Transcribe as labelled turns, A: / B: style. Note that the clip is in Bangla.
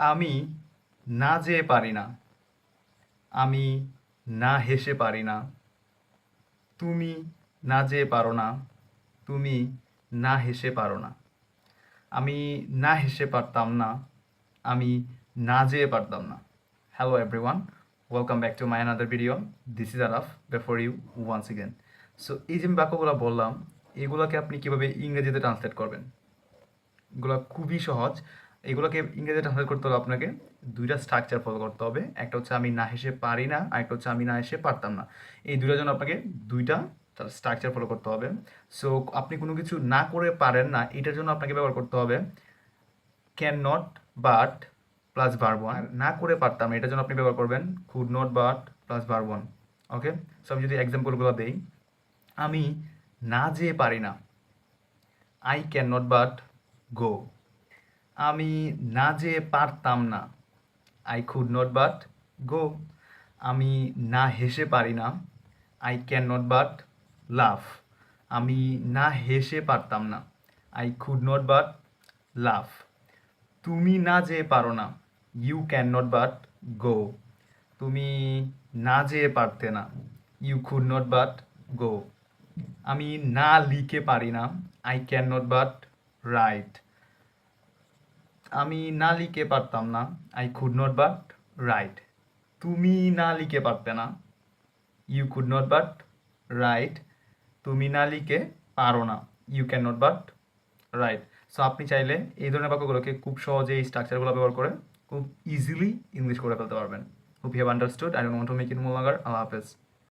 A: আমি না যেয়ে পারি না। আমি না হেসে পারি না। তুমি না যেয়ে পারো না। তুমি না হেসে পারো না। আমি না হেসে পারতাম না। আমি না যেয়ে পারতাম না। Hello everyone, welcome back to my another video. This is Araf before you once again. So এই যে আমি বাক্যগুলো বললাম, এগুলোকে আপনি কিভাবে ইংরেজিতে ট্রান্সলেট করবেন? এগুলো খুবই সহজ। এগুলোকে ইংরেজিতে ট্রান্সলেট করতে হলে আপনাকে দুইটা স্ট্রাকচার ফলো করতে হবে। একটা হচ্ছে আমি না হেসে পারি না, আর একটা হচ্ছে আমি না হেসে পারতাম না। এই দুইটার জন্য আপনাকে দুইটা স্ট্রাকচার ফলো করতে হবে। সো আপনি কোনো কিছু না করে পারেন না, এটার জন্য আপনাকে ব্যবহার করতে হবে can not but plus verb one. আর না করে পারতাম না, এটার জন্য আপনি ব্যবহার করবেন could not but plus verb one. Okay, so আমি যদি এক্সাম্পলগুলো দেই, আমি না যেয়ে পারি না, I can not but go. আমি না যেয়ে পারতাম না, I could not but go. আমি না হেসে পারি না, আই ক্যান নট বাট লাফ। আমি না হেসে পারতাম না, আই কুড নট বাট লাফ। তুমি না যেয়ে পারো না, you can not but go. তুমি না যেয়ে পারতে না, you could not but go. আমি না লিখে পারি না, I can not but write. আমি না লিখে পারতাম না, I could not but write. তুমি না লিখে পারতে না, you could not but write. তুমি না লিখে পারো না, you can not but write. So আপনি চাইলে এই ধরনের বাক্যগুলোকে খুব সহজে এই স্ট্রাকচারগুলো ব্যবহার করে খুব ইজিলি ইংলিশ করে ফেলতে পারবেন। Hope you have understood. I don't want to make it more longer. আল্লাহ হাফেজ।